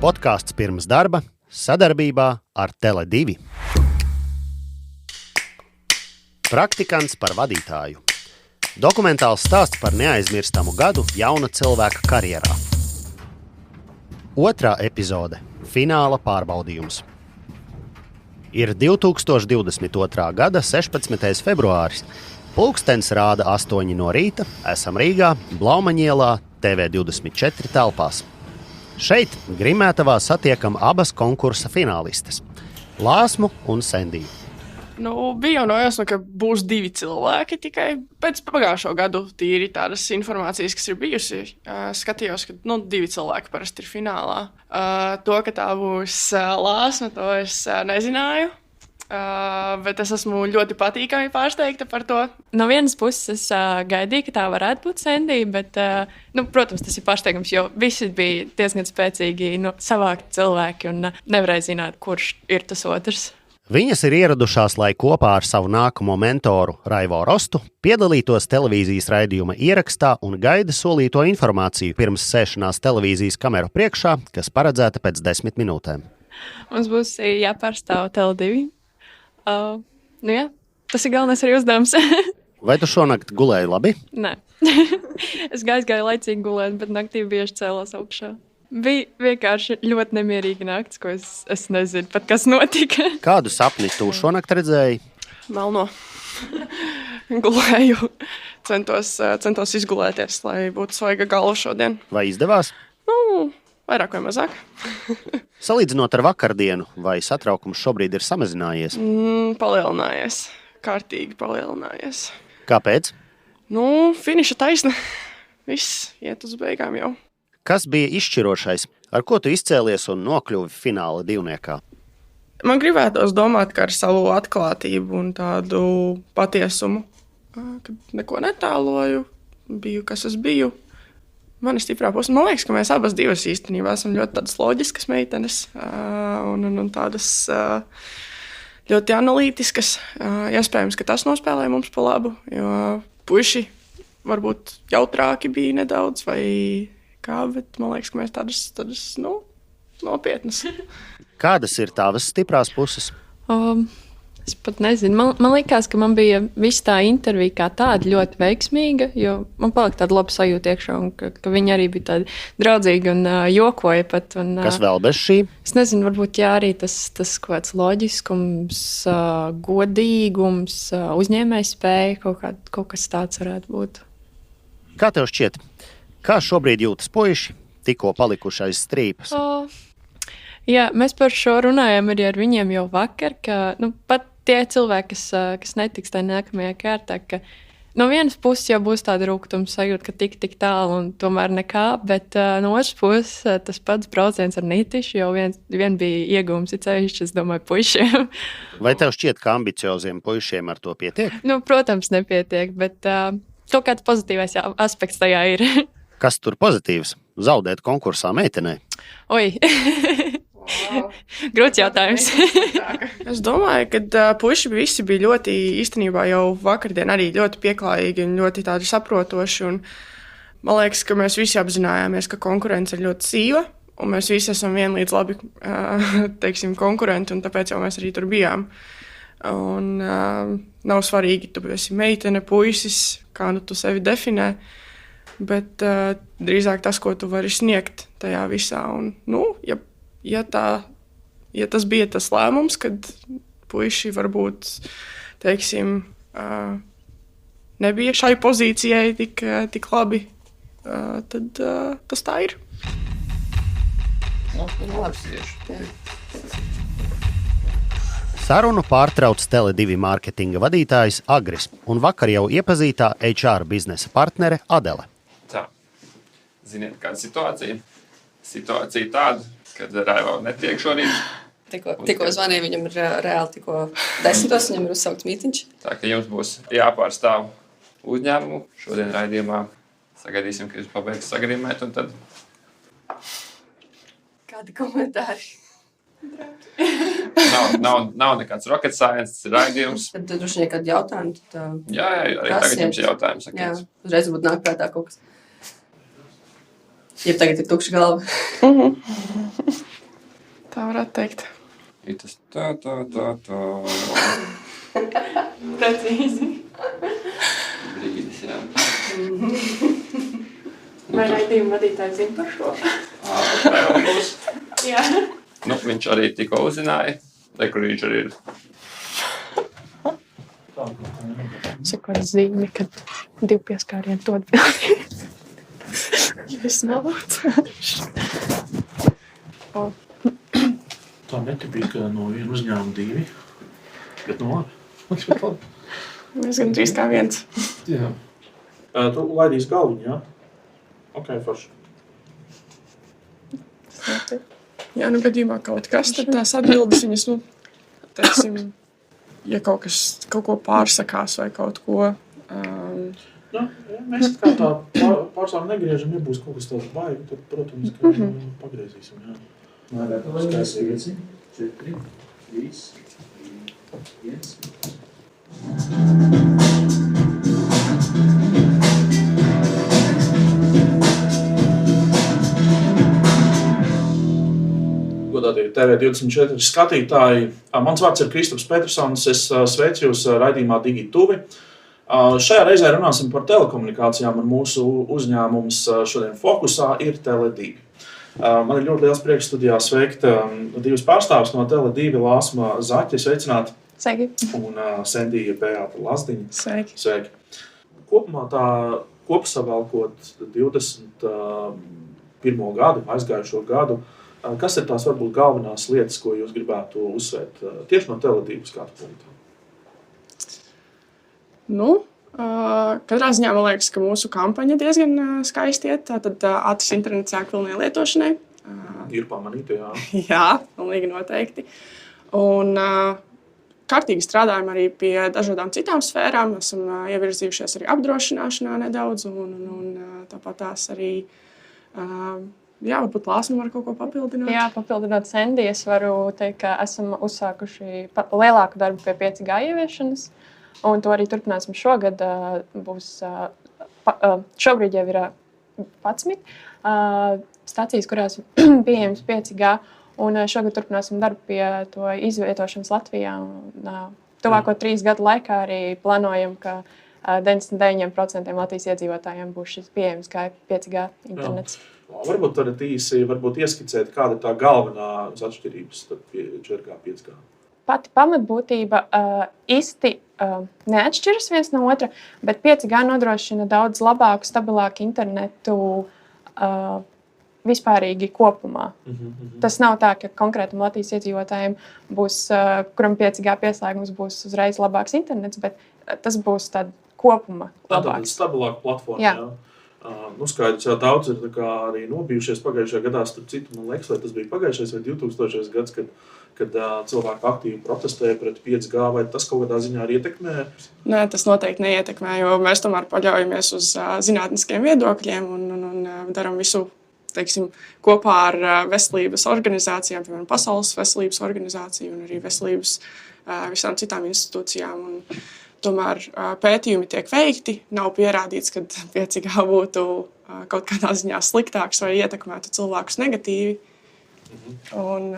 Podkāsts pirms darba sadarbībā ar Tele2. Praktikants par vadītāju. Dokumentāls stāsts par neaizmirstamu gadu jauna cilvēka karjerā. Otrā epizode – fināla pārbaudījums. Ir 2022. gada 16. februāris. Pulkstens rāda 8 no rīta, esam Rīgā, Blaumaņielā, TV24 telpās. Šeit Grimētavā satiekam abas konkursa finālistes – Lāsmu un Sendiju. Bija jau nojausma, ka būs 2 cilvēki tikai pēc pagājušo gadu tīri tādas informācijas, kas ir bijusi. Skatījos, ka 2 cilvēki parasti ir finālā. To, ka tā būs Lāsma, to es nezināju. Bet es esmu ļoti patīkami pārsteigta par to. No vienas puses es gaidīju, ka tā varētu būt Sendija, bet, protams, tas ir pārsteigums, jo visi bija diezgan spēcīgi savākti cilvēki un nevarēja zināt, kurš ir tas otrs. Viņas ir ieradušās, lai kopā ar savu nākamo mentoru Raivo Rostu piedalītos televīzijas raidījuma ierakstā un gaida solīto informāciju pirms sēšanās televīzijas kameru priekšā, kas paredzēta pēc 10 minūtēm. Mums būs jāpārstāv Tele2. Tas ir galvenais arī uzdevums. Vai tu šonakt gulēji labi? Nē. Es gāju laicīgi gulēt, bet naktī bieži cēlos augšā. Bija vienkārši ļoti nemierīga nakts, ko es nezinu pat, kas notika. Kādu sapni tu šonakt redzēji? Melno. Gulēju. Centos izgulēties, lai būtu svaiga galva šodien. Vai izdevās? Vairāk vai mazāk. Salīdzinot ar vakardienu, vai satraukums šobrīd ir samazinājies? Palielinājies. Kārtīgi palielinājies. Kāpēc? Finiša taisna. Viss iet uz beigām jau. Kas bija izšķirošais? Ar ko tu izcēlies un nokļuvi fināla divniekā? Man gribētos domāt, ka ar savu atklātību un tādu patiesumu, kad neko netāloju, biju, kas es biju. Man ir stiprā puse. Man liekas, ka mēs abas divas īstenībā esam ļoti tādas loģiskas meitenes un tādas ļoti analītiskas. Iespējams, ka tas nospēlēja mums pa labu, jo puiši varbūt jautrāki bija nedaudz vai kā, bet man liekas, ka mēs tādas nopietnas. Kādas ir tavas stiprās puses? Es pat nezinu. Man liekas, ka man bija visa tā intervija kā tāda ļoti veiksmīga, jo man palika tāda laba sajūta iekšā, un ka viņi arī bija tādi draudzīgi un jokoja pat. Un, kas vēl bez šī? Es nezinu, varbūt arī tas kaut kāds loģiskums, godīgums, uzņēmējspēja, kaut kas tāds varētu būt. Kā tev šķiet? Kā šobrīd jūtas puiši, tikko palikuši aiz strīpas? Jā, mēs par šo runājām arī ar viņiem jau vakar, ka pat tie cilvēki, kas netiks tajā nākamajā kārtā, ka no vienas puses jau būs tāda rūgtuma sajūta, ka tik tālu un tomēr nekā, bet no otras puses tas pats brauciens ar nitišu jau vien bija iegūms, ir ceļš, es domāju, puišiem. Vai tev šķiet, ka ambicioziem puišiem ar to pietiek? Protams, nepietiek, bet kaut kāds pozitīvais aspekts tajā ir. Kas tur pozitīvs? Zaudēt konkursā meitenei? Oi! Grūts jautājums. Es domāju, ka puiši visi bija ļoti, īstenībā jau vakardien arī ļoti pieklājīgi un ļoti tādi saprotoši. Un man liekas, ka mēs visi apzinājāmies, ka konkurence ir ļoti sīva, un mēs visi esam vienlīdz labi, konkurenti, un tāpēc jau mēs arī tur bijām. Un nav svarīgi, tu esi meitene, puisis, kā tu sevi definē, bet drīzāk tas, ko tu vari sniegt tajā visā. Un, ja tas bija tas lēmums, kad puiši varbūt, nebija šai pozīcijai tik labi, tad tas tā ir. Sarunu pārtrauc Tele2 mārketinga vadītājs Agris un vakar jau iepazītā HR biznesa partnere Adele. Tā, ziniet, kāda situācija? Situācija tāda, kad Raivo netiek šorīt. Tikko zvanīja, viņam ir reāli tikko 10, viņam ir uzsaukts mītiņš. Tā, ka jums būs jāpārstāv uzņēmumu šodien raidījumā. Sagaidīsim, ka jūs pabeigs sagrimēt un tad... Kādi komentāri? Nav nekāds rocket science, tas ir raidījums. Tad droši vien kādi jautājumi. Jā, arī tagad jums ir jautājums. Jā, uzreiz būtu nāk prātā kaut kas. Ja tagad ir tukša galva. Tā varētu teikt. Ir tas tā. Precīzi. Brīdis, jā. Vai raidījuma vadītājs zina par šo? Jā. Nu, viņš arī tikko uzzināja, kur viņš arī ir. Sakot zīmi, kad 2 pieskārieni to atbildību. Es nav. Tā netipika no viena uzņēmuma 2, bet no labi. Mēs gan drīz kā viens. Jā. Tu laidīsi galviņu, jā? Ok, forši. Jā, nu gadījumā kaut kas, tad tās atbildes viņas, nu, teiksim, ja kaut ko pārsakās vai kaut ko. Nu, ja mēs kā tā pārstāv negriežam, ja būs kaut kas tāds baigi, tad, protams, ka pagriezīsim, jā. Skaisīgi. 4, 3, 2, 1. Godātie TV24 skatītāji, mans vārds ir Kristaps Petersons, es sveicu jūs raidījumā Digituvi. Šajā reizē runāsim par telekomunikācijām, un mūsu uzņēmums šodien fokusā ir Tele2. Man ir ļoti liels prieks studijā sveikt divus pārstāvus no Tele2, Lāsma Zaķe, sveicināti. Sveiki. Un Sendija Beāta Lazdiņa. Sveiki. Sveiki. Kopumā tā kopsavēlkot 21. gadu, aizgājušo gadu, kas ir tās varbūt galvenās lietas, ko jūs gribētu uzsvērt tieši no Tele2 skatu punkta? Nu, katrā ziņā man liekas, ka mūsu kampaņa diezgan skaisti iet. Tātad ātrs internets sāk pilnai lietošanai. Ir pamanīti, jā. Jā, pilnīgi noteikti. Un kārtīgi strādājam arī pie dažādām citām sfērām. Esam ievirzījušies arī apdrošināšanā nedaudz. Un tāpat tās arī, jā, varbūt Lāsma var kaut ko papildināt. Jā, papildinot Sendiju, es varu teikt, ka esam uzsākuši lielāku darbu pie 5G ieviešanas. Un to arī turpināsim šogad. Šobrīd jau ir 11 stācijas, kurās pieejams 5G. Un šogad turpināsim darbu pie to izvietošanas Latvijā. Tuvāko 3 gadu laikā arī plānojam, ka 99% Latvijas iedzīvotājiem būs šis pieejams kā 5G internets. Varbūt varat īsi ieskicēt, kāda ir tā galvenā atšķirības starp 4G un 5G. Pati pamatbūtība īsti neatšķiras viens no otra, bet 5G nodrošina daudz labāku, stabilāku internetu vispārīgi kopumā. Tas nav tā, ka konkrētam Latvijas iedzīvotājiem būs, kuram 5G pieslēgums būs uzreiz labāks internets, bet tas būs tad kopuma labāks. Tā stabilāka platforma, jā. Nu, skaidrs, jau daudz ir arī nobijušies pagājušajā gadā, starp citu, man liekas, vai tas bija pagājušais vai 2000. Gads, kad cilvēki aktīvi protestēja pret 5G, vai tas kaut kādā ziņā arī ietekmē? Nē, tas noteikti neietekmē, jo mēs tomēr paļaujamies uz zinātniskiem viedokļiem un darām visu, teiksim, kopā ar veselības organizācijām, piemēram, Pasaules veselības organizāciju un arī veselības visām citām institūcijām. Un tomēr pētījumi tiek veikti, nav pierādīts, ka 5G būtu kaut kādā ziņā sliktāks vai ietekmētu cilvēkus negatīvi. Un,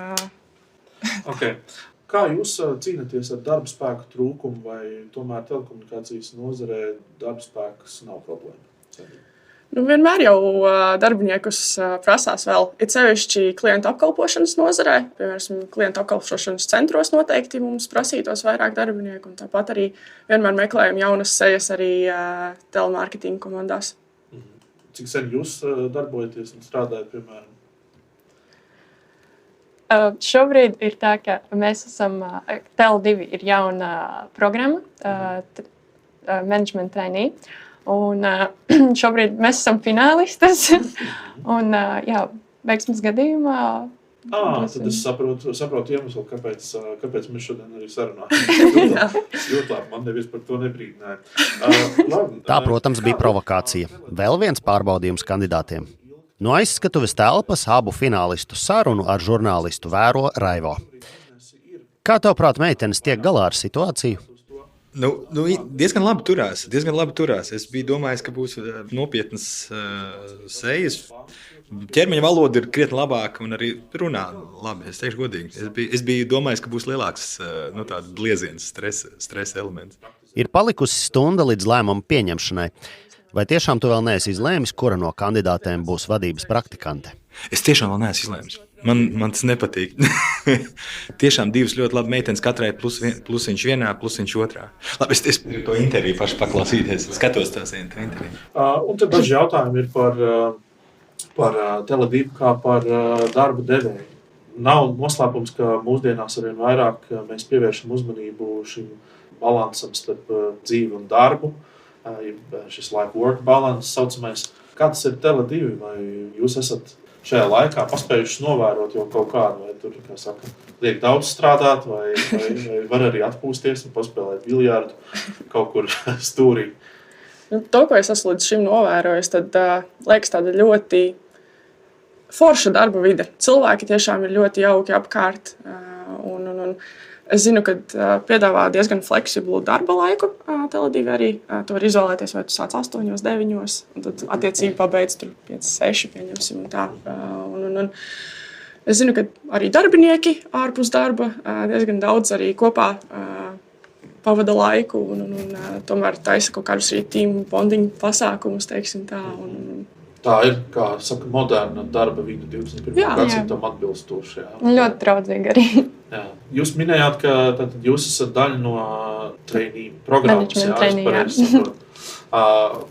Okay. Kā jūs cīnaties ar darba spēku trūkumu, vai tomēr telekomunikācijas nozarē darba spēks nav problēma? Nu, vienmēr jau darbiniekus prasās vēl, it sevišķi klientu apkalpošanas nozarē. Piemēram, klientu apkalpošanas centros noteikti mums prasītos vairāk darbinieku, un tāpat arī vienmēr meklējam jaunas sejas arī telemarketinga komandās. Cik sen jūs darbojaties un strādājat, piemēram? Šobrīd ir tā, ka mēs esam, Tele2 ir jauna programma, management trainee, un šobrīd mēs esam finālistas, un jā, veiksmes gadījumā. Tad es saprotu iemeslu, kāpēc mēs šodien arī sarunājam. Ļoti labi, man neviens par to nebrīdināja. Tā, protams, bija provokācija. Vēl viens pārbaudījums kandidātiem. No aizskatuves telpas abu finālistu sarunu ar žurnālistu vēro Raivo. Kā tavuprāt, meitenes tiek galā ar situāciju? Diezgan labi turās. Es biju domājis, ka būs nopietnas sejas. Ķermeņa valoda ir krietni labāka un arī runā labi. Es teikšu godīgi. Es biju domājis, ka būs lielāks blieziens, stresa elements. Ir palikusi stunda līdz lēmumu pieņemšanai. Vai tiešām tu vēl neesi izlēmis, kura no kandidātēm būs vadības praktikante? Es tiešām vēl neesmu izlēmis. Man tas nepatīk. Tiešām divas ļoti labi meitenes, katrai plusiņš vienā, plusiņš otrā. Labi, es to interviju paši paklausīties. Skatos tās interviju. Un tad daži jautājumi ir par Tele2 kā par darba devēju. Nav noslēpums, ka mūsdienās arvien vairāk mēs pievēršam uzmanību šim balansam starp dzīvi un darbu. Šis life-work balance saucamais. Kā tas ir Tele2? Vai jūs esat šajā laikā paspējuši novērot jau kaut kādu, vai tur, kā saka, liek daudz strādāt, vai var arī atpūsties un paspēlēt biljārdu kaut kur stūrī? To, ko es esmu līdz šim novērojis, tad liekas tāda ļoti forša darba vide. Cilvēki tiešām ir ļoti jauki apkārt. Un es zinu, ka piedāvā diezgan fleksiblu darba laiku. Tele2 arī tu vari izvēlēties, vai tu sāc 8, 9, un tad attiecīgi pabeidz tur 5, 6, pieņemsim un tā. Un es zinu, ka arī darbinieki ārpus darba diezgan daudz arī kopā pavada laiku un tomēr taisa kaut kādus arī team bonding pasākumus, teiksim tā. Tā ir, kā saka, moderna darba vide 21. gadsimtam atbilstoši. Ļoti draudzīgi arī. Jā. Jūs minējāt, ka tātad jūs esat daļa no trainee programmas.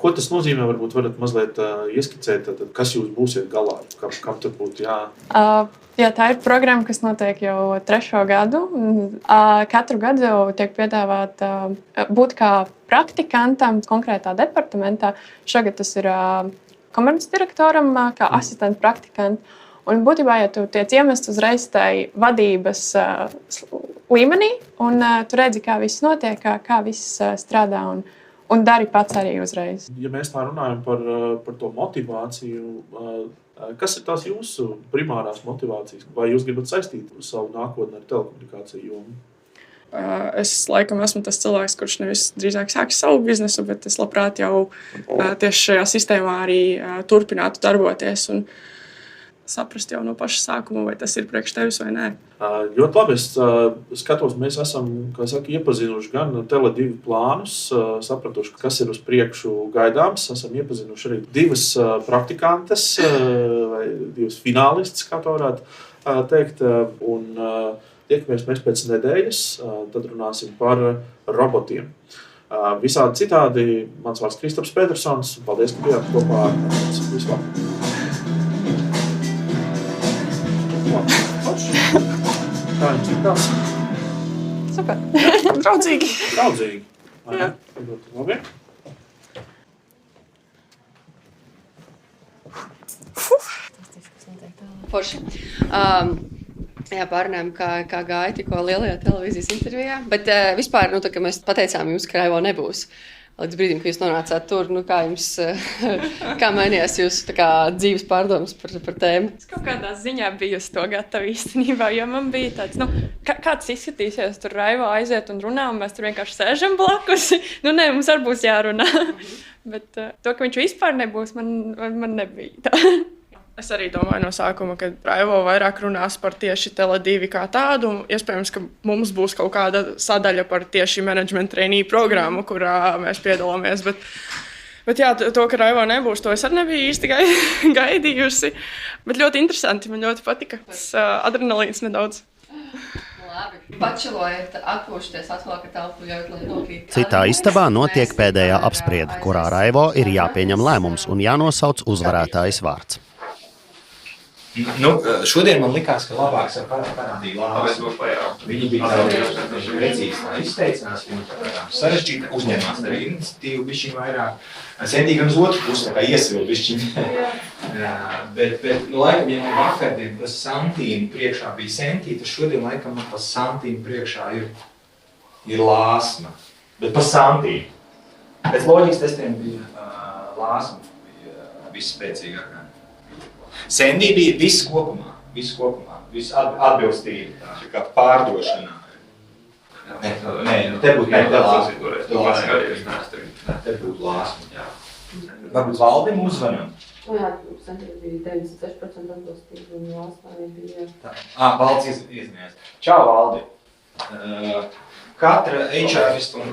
Ko tas nozīmē? Varbūt varat mazliet ieskicēt, tātad, kas jūs būsiet galā, kam tur būtu Jā, tā ir programma, kas notiek jau 3. gadu. Katru gadu tiek piedāvāta būt kā praktikantam konkrētā departamentā. Šogad tas ir komercdirektoram, kā asistenta praktikanta. Un būtībā, ja tu tiec iemest uzreiz tai vadības līmenī, un tu redzi, kā viss notiek, kā viss strādā, un dari pats arī uzreiz. Ja mēs tā runājam par to motivāciju, kas ir tās jūsu primārās motivācijas? Vai jūs gribat saistīt savu nākotni ar telekomunikāciju jomu? Es laikam esmu tas cilvēks, kurš nevis drīzāk sāks savu biznesu, bet es labprāt jau tieši šajā sistēmā arī turpinātu darboties un saprast jau no paša sākuma, vai tas ir priekš tevis vai nē. Ļoti labi. Es skatos, mēs esam, kā saka, iepazinuši gan Tele2 plānus, sapratuši, kas ir uz priekšu gaidāms. Esam iepazinuši arī divas praktikantes vai divas finālistas, kā to varētu teikt. Un tiekamies mēs pēc nedēļas, tad runāsim par robotiem. Visādi citādi, mans vārds Kristaps Petersons. Paldies, ka bijāt kopā ar mums vispār. Kā jums tikās? Super. Draudzīgi. Draudzīgi. Jā. Labi. Forši. Jā, pārunājam, kā gāja tikko lielajā televīzijas intervijā. Bet vispār, tā, ka mēs pateicām jums, ka Raivo nebūs. Līdz brīdim, kad jūs nonācāt tur, kā mainījās jūsu dzīves pārdomas par tēmu? Es kaut kādā ziņā biju uz to gatava īstenībā, jo man bija tāds, kāds izskatīsies, tur Raivo aiziet un runā, un mēs tur vienkārši sēžam blakus. Nē, mums arī būs jārunā. Bet to, ka viņš vispār nebūs, man nebija tā. Es arī domāju no sākuma, ka Raivo vairāk runās par tieši Tele2 kā tādu. Iespējams, ka mums būs kaut kāda sadaļa par tieši management trainee programmu, kurā mēs piedalāmies. Bet jā, to, ka Raivo nebūs, to es arī nebiju īsti gaidījusi. Bet ļoti interesanti, man ļoti patika. Tas adrenalīns nedaudz. Labi. Pačelojiet, atpūšties, atvēlkat telpu, ļaut, lai nokrīt. Citā istabā notiek pēdējā apspriede, kurā Raivo ir jāpieņem lēmums un jānosauc uzvarētājas vārds. Šodien man likās, ka labāks ar parādīju lāsu. Viņi bija daudz precīzi izteicās, viņi sarežģīti uzņēmās arī iniciatīvu bišķiņ vairāk. Sentīgam uz otru pusi, kā iesvilu bišķiņ. Bet laikam, ja man vakardien tas santīni priekšā bija sentī, tad šodien laikam man tas santīni priekšā ir lāsma. Bet pa santīni. Pēc loģikas testiem bija lāsma, bija visspēcīgākā. Sendī bija viss kopumā, viss atbilstīgi, tā kā pārdošanā. Nē, te būtu lāsma. Te būtu lāsma. Varbūt Valdim uzvanam. Jā, centrīgi bija 96% atbilstīgi un lāsmā bija. Valds iznies. Čau, Valdi. Katra HRist un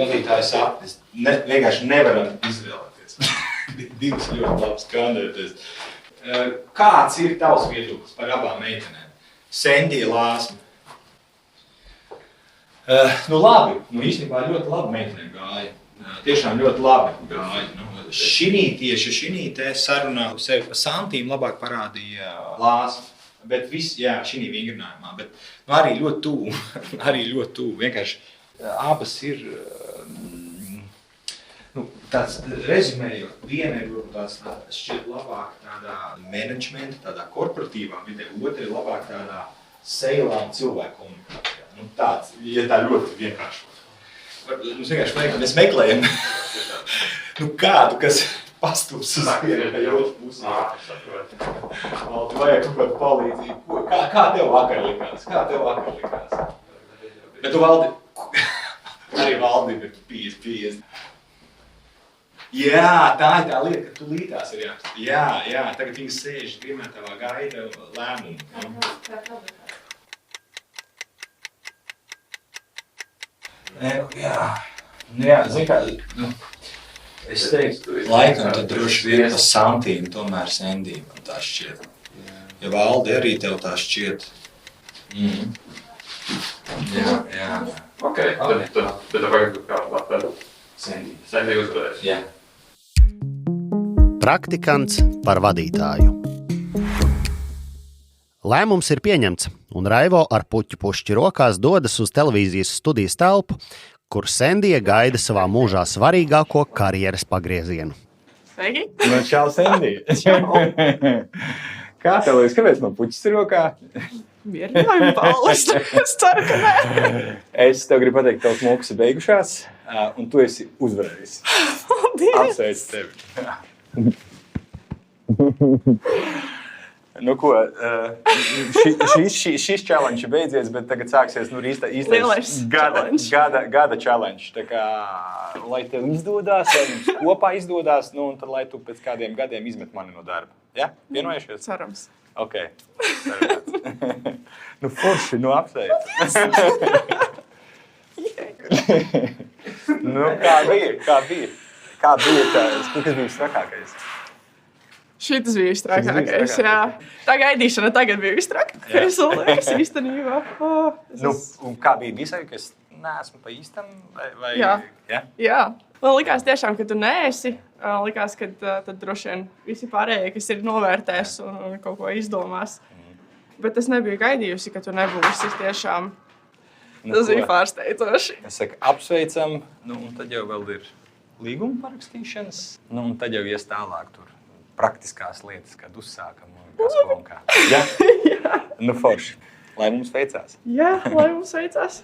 vadītāja sapnis vienkārši nevaram izvēlēties. Divas ļoti labas kandidēties. Kāds ir tavs viedoklis par abām meitenēm? Sendija, Lāsma. Labi, īstenībā ļoti labi meitenēm gāja. Tiešām ļoti labi gāja. Šinī te sarunā sevi pa santīm labāk parādīja Lāsma. Bet viss, šī vingrinājumā, bet arī ļoti tuvu. Vienkārši abas ir, tāds rezumējot, viena ir tāds šķiet labāk tādā menedžmenta, tādā korporatīvā vidē, otra ir labāk tādā seilā un cilvēku komunikācijā. Tāds, ja tā ļoti vienkāršot. Mums vienkārši vajag, mēs meklējam kādu, kas pastūps uz vienu vai otru pusi. Vajag kaut kādu palīdzību. Kā tev vakar likās? Bet tu Valdi, arī Valdim ir 50. Jā, tā ir tā lieta, ka tu lītās ir jāpast. Jā, tagad viņi sēž grimētavā gaida lēmumu. Jā, zin kā, es teiktu, laikam tad droši vien pa santīm tomēr Sendija man tā šķiet. Ja Valdi arī tev tā šķiet. Jā. Ok, tad vajag kādu Sendija uzvarēs. Jā. Praktikants par vadītāju. Lēmums ir pieņemts, un Raivo ar puķu pušķi rokās dodas uz televīzijas studijas telpu, kur Sendija gaida savā mūžā svarīgāko karjeras pagriezienu. Sveiki! Čau, Sendija! Kā tev liekas, kāpēc man puķis ir rokā? Mierinājumu balvas. Es ceru, ka nē. Es tev gribu pateikt, tavs mokas ir beigušās, un tu esi uzvarējis. Apsveicu tevi. Ko, šis challenge ir beidzies, bet tagad sāksies Lielais gada challenge. Tā kā, lai tev izdodās, lai mums kopā izdodās, un tad, lai tu pēc kādiem gadiem izmet mani no darba. Ja? Vienojušies? Cerams. Ok. Forši, apsveic. Kā bija? Kas bija strakākais? Šitas bija visstrakākais, jā. Tā gaidīšana tagad bija visstrakākais, liekas, īstenībā. Un kā bija visai, ka es neesmu pa īstam? Vai... Jā. Man likās tiešām, ka tu neesi. Likās, ka tad droši vien visi pārējie, kas ir novērtēs un kaut ko izdomās. Bet es nebiju gaidījusi, ka tu nebūsi tiešām. Tas bija pārsteidzoši. Es saku, apsveicam, un tad jau vēl ir līguma parakstīšanas, un tad jau ies tālāk tur. Praktiskās lietas, kad uzsākam un kā. Ja? Forši. Lai mums veicās. Jā, lai mums veicās.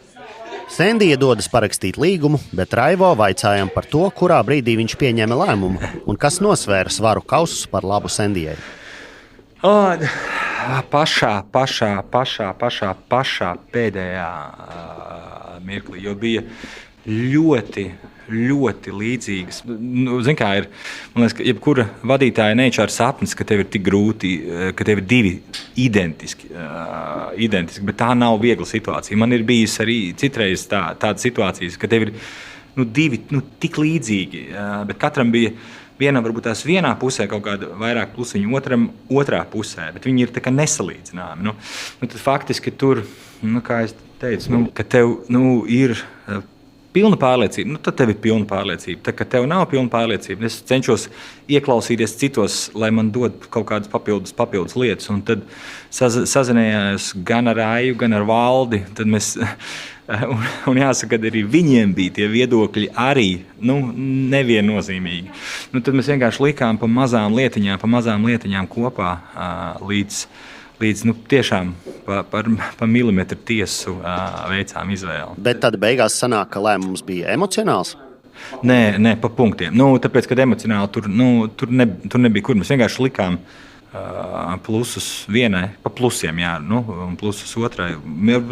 Sendija dodas parakstīt līgumu, bet Raivo vaicājam par to, kurā brīdī viņš pieņēma lēmumu un kas nosvēra svaru kausus par labu Sendijai. Pašā pēdējā mirklī, jo bija ļoti līdzīgas. Zin kā ir, man liekas, ka jebkura vadītāja HR sapnis, ka tev ir tik grūti, ka tev ir divi identiski, bet tā nav viegla situācija. Man ir bijis arī citreiz tādas situācijas, ka tev ir divi tik līdzīgi, bet katram bija vienam varbūt tās vienā pusē kaut kāda vairāk plusiņu, otram otrā pusē, bet viņi ir tā kā nesalīdzināmi. Tad faktiski tur, kā es teicu, ka tev ir pilna pārliecība, tad tev ir pilna pārliecība. Tā, ka tev nav pilna pārliecība, es cenšos ieklausīties citos, lai man dod kaut kādas papildus lietas. Un tad sazinājās gan ar Aiju, gan ar Valdi. Tad mēs, un jāsaka, ka arī viņiem bija tie viedokļi arī neviennozīmīgi. Tad mēs vienkārši likām pa mazām lietiņām kopā līdz tiešām pa milimetru tiesu veicām izvēli. Bet tad beigās sanāk, ka lēmums bija emocionāls? Nē, pa punktiem. Tāpēc, kad emocionāli tur nebija kur. Mēs vienkārši likām plusus vienai, pa plusiem, jā, un plusus otrai.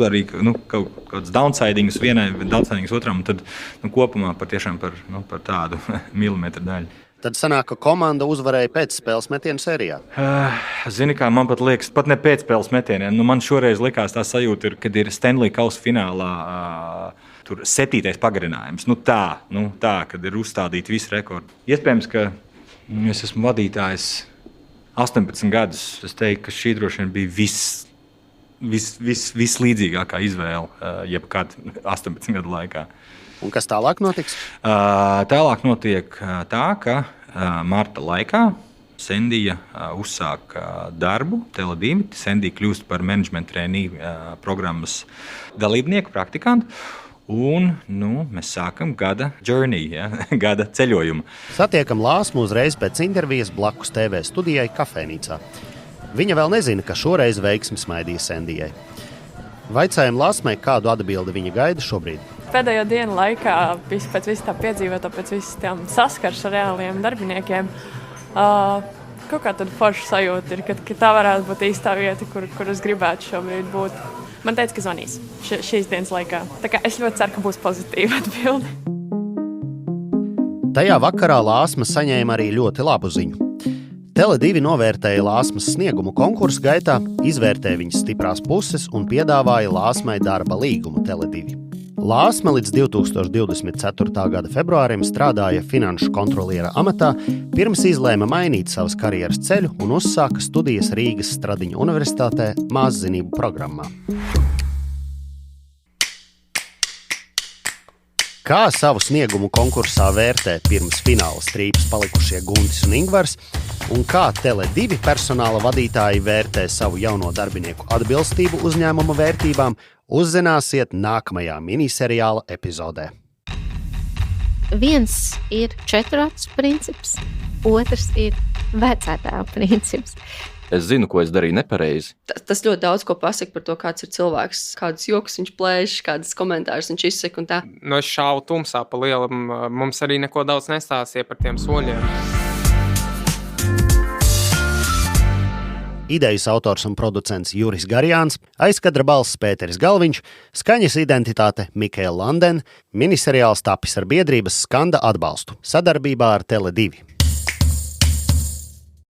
Arī kaut kāds downsidings vienai, downsidings otram, un tad kopumā patiešām par tādu milimetru daļu. Tad sanāk, ka komanda uzvarēja pēcspēles metienu sērijā. Zini, kā man pat liekas, pat ne pēcspēles metieniem. Man šoreiz likās tā sajūta, kad ir Stanley Kausa finālā tur 7. pagarinājums. Tā, kad ir uzstādīti visi rekordi. Iespējams, ka es esmu vadītājs 18 gadus. Es teiktu, ka šī droši vien bija vislīdzīgākā izvēle jebkad 18 gadu laikā. Un kas tālāk notiks? Tālāk notiek tā, ka marta laikā Sendija uzsāk darbu Tele2. Sendija kļūst par menedžmenta trēniju programmas dalībnieku, praktikantu. Un mēs sākam gada journey, gada ceļojumu. Satiekam Lāsmu uzreiz pēc intervijas blakus TV studijai kafejnīcā. Viņa vēl nezina, ka šoreiz veiksmi smaidīja Sendijai. Vaicājam Lāsmai, kādu atbildi viņa gaida šobrīd. Pēdējo dienu laikā, pēc visu tā piedzīvotā, pēc visu tām saskars ar reāliem darbiniekiem, kaut kā tāda forša sajūta ir, ka tā varētu būt īstā vieta, kur es gribētu šobrīd būt. Man teica, ka zvanīs šīs dienas laikā. Tā kā es ļoti ceru, ka būs pozitīva atbilde. Tajā vakarā Lāsma saņēma arī ļoti labu ziņu. Tele2 novērtēja Lāsmas sniegumu konkursu gaitā, izvērtēja viņas stiprās puses un piedāvāja Lāsmai darba līgumu Tele2. Lāsma līdz 2024. gada februārim strādāja finanšu kontroliera amatā, pirms izlēma mainīt savas karjeras ceļu un uzsāka studijas Rīgas Stradiņu universitātē māszinību programmā. Kā savu sniegumu konkursā vērtē pirms fināla strīpas palikušie Guntis un Ingvars, un kā Tele2 personāla vadītāji vērtē savu jauno darbinieku atbilstību uzņēmuma vērtībām, uzzināsiet nākamajā miniseriāla epizodē. Viens ir 4 acu princips, otrs ir vecātēva princips. Es zinu, ko es darīju nepareizi. Tas ļoti daudz ko pasaka par to, kāds ir cilvēks, kādus joks viņš plēš, kādas komentārus viņš izsaka un tā. Es šāvu tumsā pa lielam, mums arī neko daudz nestāstīja par tiem soļiem. Idejas autors un producents Juris Garjāns, aizkadra balss Pēteris Galviņš, skaņas identitāte Mikaela Landena, miniseriāls tapis ar biedrības Skanda atbalstu sadarbībā ar Tele2.